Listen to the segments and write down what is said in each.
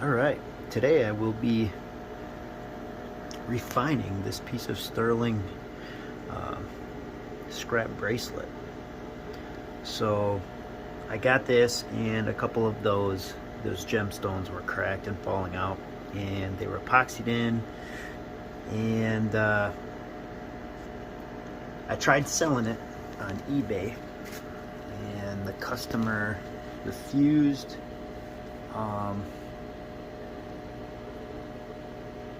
Alright, today I will be refining this piece of sterling uh, scrap bracelet. So I got this, and a couple of those gemstones were cracked and falling out, and they were epoxied in, and I tried selling it on eBay, and the customer refused.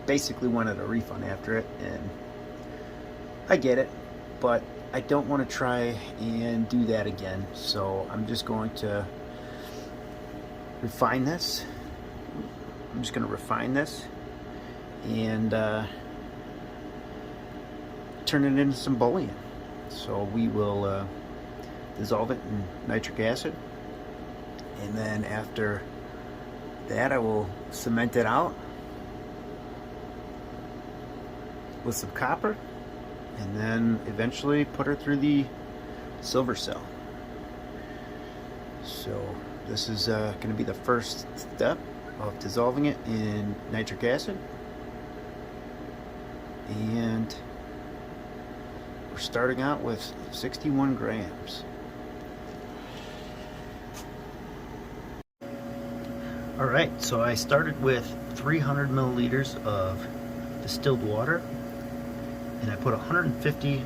Basically wanted a refund after it, and I get it, but I don't want to try and do that again. So I'm just going to refine this. I'm just going to refine this and turn it into some bullion. So we will dissolve it in nitric acid, and then after that I will cement it out with some copper, and then eventually put her through the silver cell. So this is going to be the first step of dissolving it in nitric acid, and we're starting out with 61 grams. Alright, so I started with 300 milliliters of distilled water, and I put 150,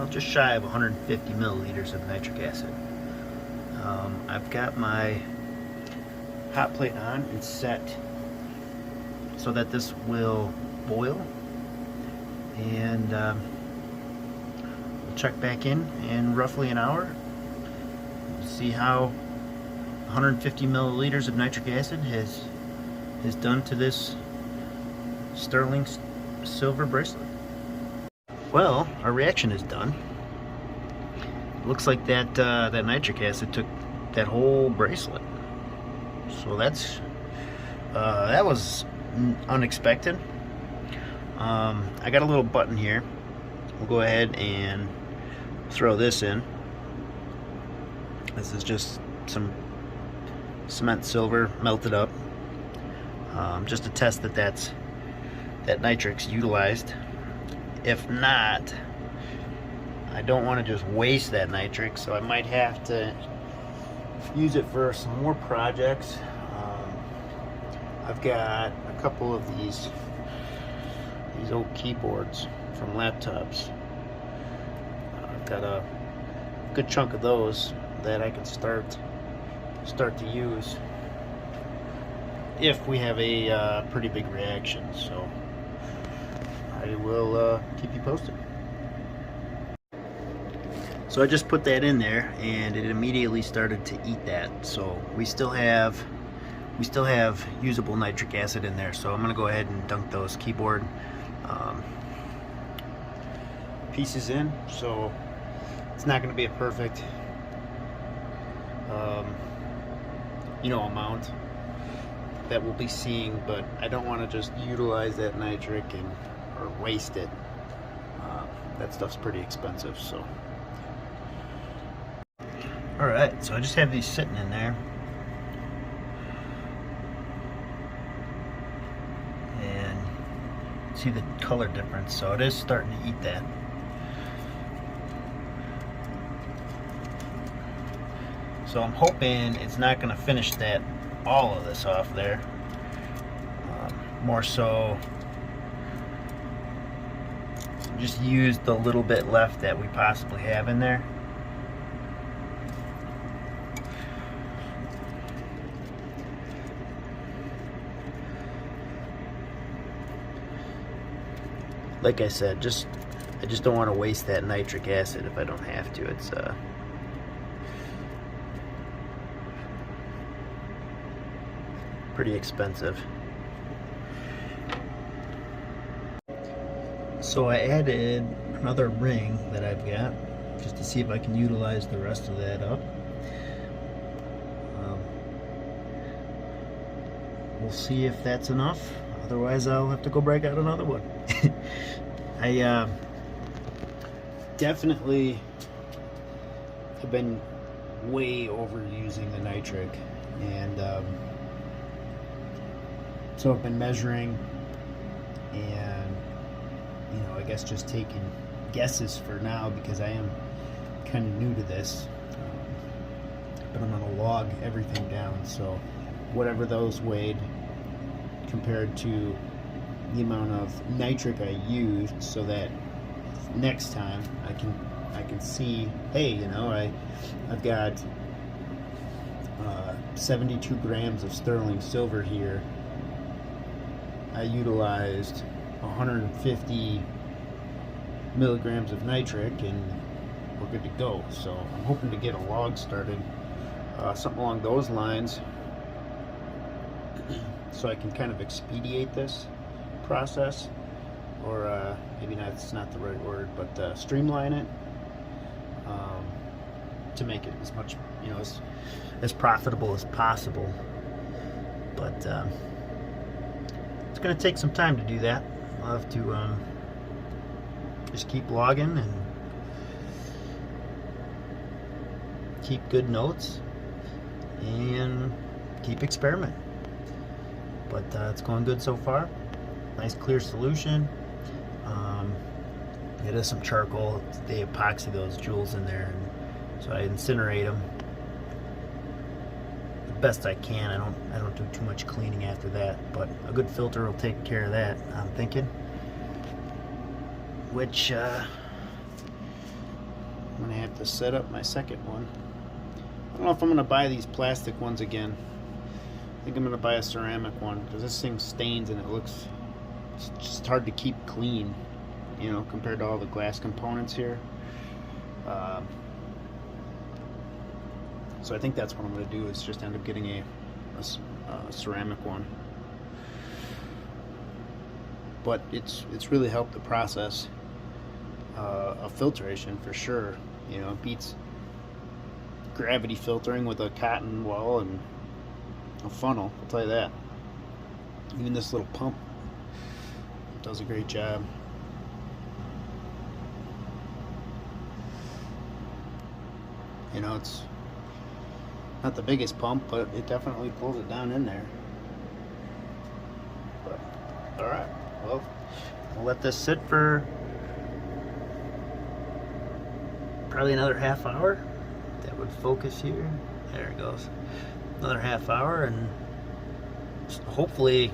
just shy of 150 milliliters of nitric acid. I've got my hot plate on and set so that this will boil, and we'll check back in roughly an hour. We'll see how 150 milliliters of nitric acid has done to this sterling silver bracelet. Well, our reaction is done. Looks like that nitric acid took that whole bracelet. So that was unexpected. I got a little button here. We'll go ahead and throw this in. This is just some cement silver melted up, just to test that that nitric's utilized. If not, I don't want to just waste that nitric, so I might have to use it for some more projects. I've got a couple of these old keyboards from laptops. I've got a good chunk of those that I can start to use if we have a pretty big reaction. So I will keep you posted. So I just put that in there, and it immediately started to eat that. So we still have usable nitric acid in there. So I'm gonna go ahead and dunk those keyboard pieces in. So it's not gonna be a perfect amount that we'll be seeing, but I don't want to just utilize that nitric or waste it. That stuff's pretty expensive. So alright, so I just have these sitting in there, and see the color difference, so it is starting to eat that. So I'm hoping it's not going to finish all of this off there. More so, just use the little bit left that we possibly have in there. Like I said, I just don't want to waste that nitric acid if I don't have to. It's pretty expensive. So I added another ring that I've got just to see if I can utilize the rest of that up. We'll see if that's enough. Otherwise I'll have to go break out another one. I definitely have been way overusing the nitric, and So I've been measuring and, you know, I guess just taking guesses for now because I am kind of new to this. But I'm going to log everything down. So whatever those weighed compared to the amount of nitric I used, so that next time I can see, hey, you know, I've got 72 grams of sterling silver here. I utilized 150 milligrams of nitric, and we're good to go. So I'm hoping to get a log started, something along those lines, so I can kind of expedite this process, or maybe not, it's not the right word, but streamline it, to make it as much, you know, as profitable as possible. But it's going to take some time to do that. I'll have to just keep logging and keep good notes and keep experimenting. But it's going good so far. Nice clear solution. It is some charcoal. They epoxy those jewels in there, and so I incinerate them the best I can. I don't do too much cleaning after that, but a good filter will take care of that, I'm thinking. Which I'm gonna have to set up my second one. I don't know if I'm gonna buy these plastic ones again. I think I'm gonna buy a ceramic one because this thing stains and it's just hard to keep clean, you know, compared to all the glass components here. So I think that's what I'm going to do, is just end up getting a ceramic one. But it's really helped the process of filtration for sure. You know, it beats gravity filtering with a cotton wall and a funnel, I'll tell you that. Even this little pump does a great job. You know, it's not the biggest pump, but it definitely pulls it down in there. But alright, well, we'll let this sit for probably another half hour. That would focus here. There it goes. Another half hour, and hopefully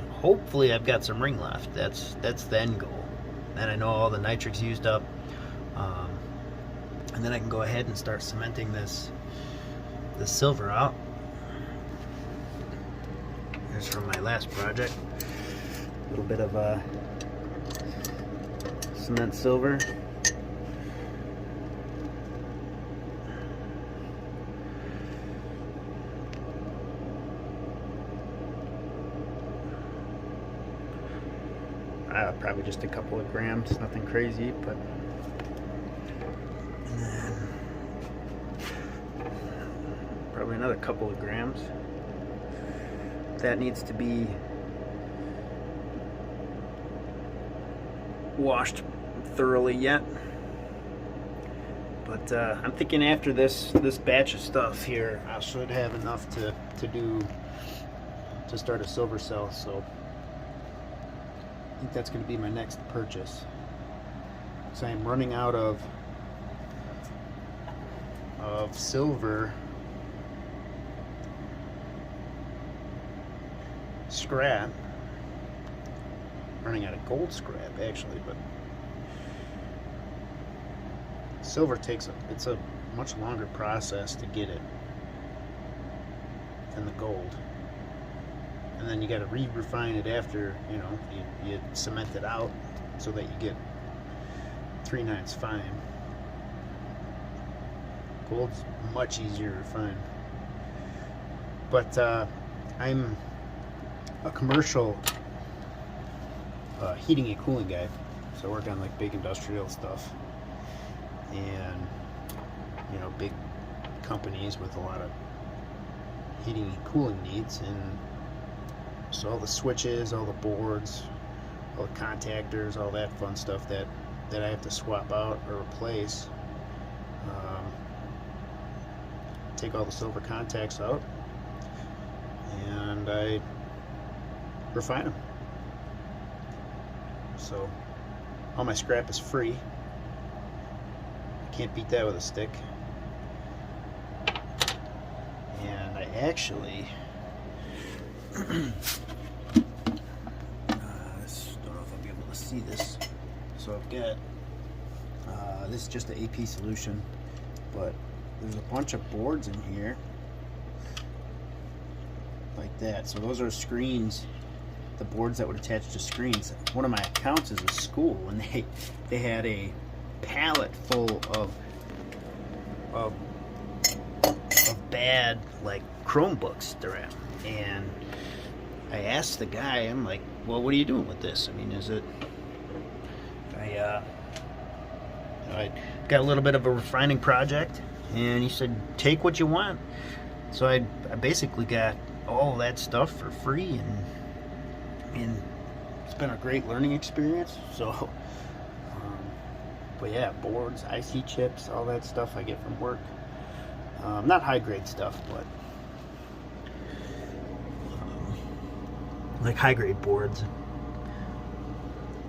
I've got some ring left. That's the end goal. Then I know all the nitric's used up, and then I can go ahead and start cementing this silver out. Here's from my last project, a little bit of cement silver. Probably just a couple of grams, nothing crazy, but and then probably another couple of grams. That needs to be washed thoroughly yet, but I'm thinking after this batch of stuff here, I should have enough to start a silver cell. So I think that's going to be my next purchase. So I'm running out of silver scrap. Running out of gold scrap actually, but silver it's a much longer process to get it than the gold. And then you got to re-refine it after, you know, you cement it out so that you get 3/9 fine. Gold's much easier to refine. But I'm a commercial heating and cooling guy, so I work on like big industrial stuff and, you know, big companies with a lot of heating and cooling needs. And so all the switches, all the boards, all the contactors, all that fun stuff that I have to swap out or replace. Take all the silver contacts out, and I refine them. So all my scrap is free. Can't beat that with a stick. And I actually don't know if I'll be able to see this. So I've got this is just the AP solution, but there's a bunch of boards in here like that. So those are screens, the boards that would attach to screens. One of my accounts is a school, and they had a pallet full of bad like Chromebooks they're at. And I asked the guy, I'm like, well, what are you doing with this? I mean, is it I got a little bit of a refining project, and he said, take what you want. So I basically got all that stuff for free, and it's been a great learning experience. So but yeah, boards, IC chips, all that stuff I get from work. Not high grade stuff, but like high grade boards.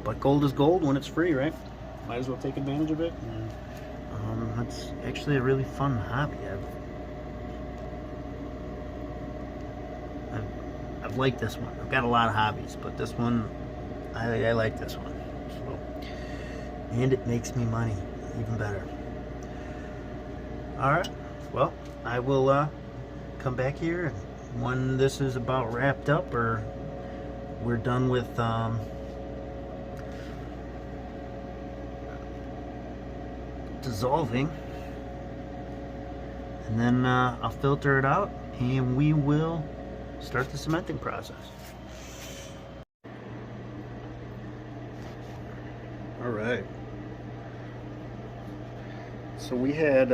But gold is gold when it's free, right? Might as well take advantage of it. And that's actually a really fun hobby. I've liked this one. I've got a lot of hobbies, but this one, I like this one. So, and it makes me money, even better. All right. Well, I will come back here when this is about wrapped up, or we're done with dissolving, and then I'll filter it out, and we will start the cementing process. All right. So we had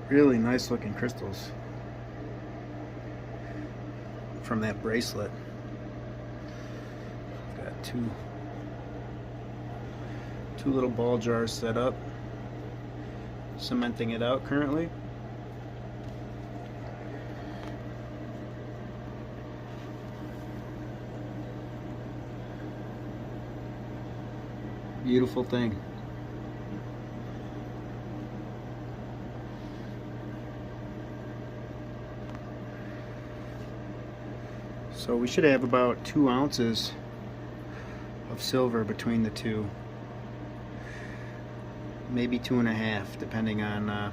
really nice looking crystals from that bracelet. Got two little ball jars set up, cementing it out currently. Beautiful thing. So we should have about 2 ounces of silver between the two. Maybe 2.5, depending on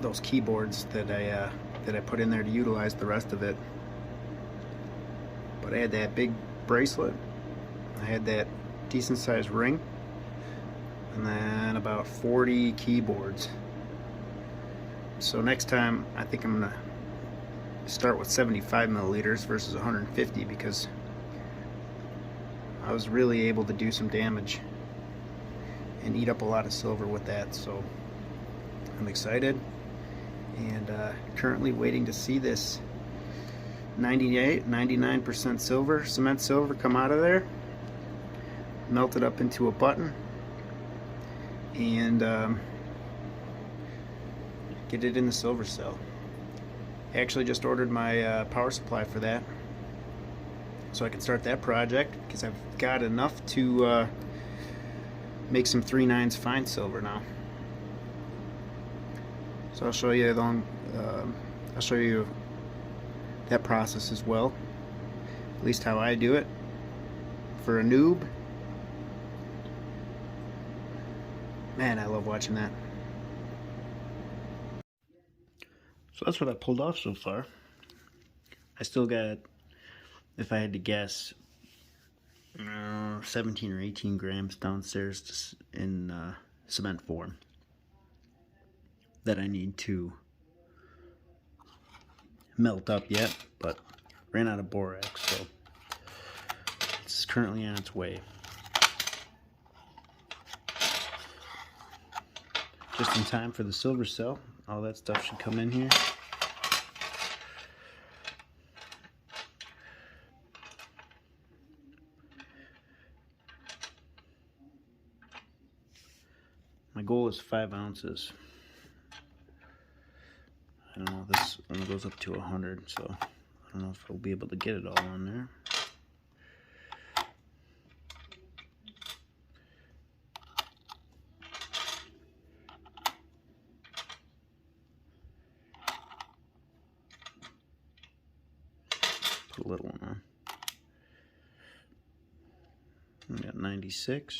those keyboards that I put in there to utilize the rest of it. But I had that big bracelet, I had that decent sized ring, and then about 40 keyboards. So next time I think I'm gonna start with 75 milliliters versus 150, because I was really able to do some damage and eat up a lot of silver with that. So I'm excited, and currently waiting to see this 99% silver, cement silver, come out of there, melt it up into a button, and get it in the silver cell. I actually just ordered my power supply for that, so I can start that project, because I've got enough to make some 3/9 fine silver now. So I'll show you I'll show you that process as well, at least how I do it for a noob. Man, I love watching that. So that's what I pulled off so far. I still got, if I had to guess, 17 or 18 grams downstairs in cement form that I need to melt up yet, but ran out of borax, so it's currently on its way. Just in time for the silver cell. All that stuff should come in here. My goal is 5 ounces. I don't know, this only goes up to 100, so I don't know if I'll be able to get it all on there. Put a little one on. We got 96.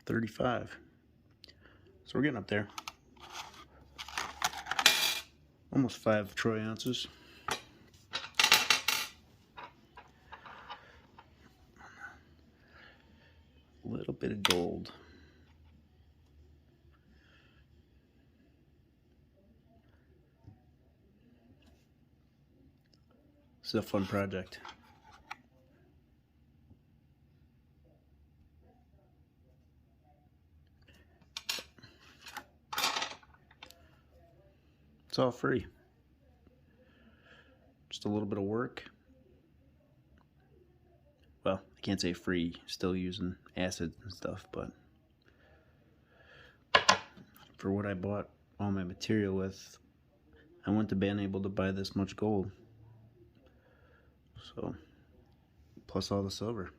$35. So we're getting up there. Almost 5 troy ounces. A little bit of gold. This is a fun project. It's all free. Just a little bit of work. Well, I can't say free, still using acid and stuff, but for what I bought all my material with, I wouldn't have been able to buy this much gold. So, plus all the silver.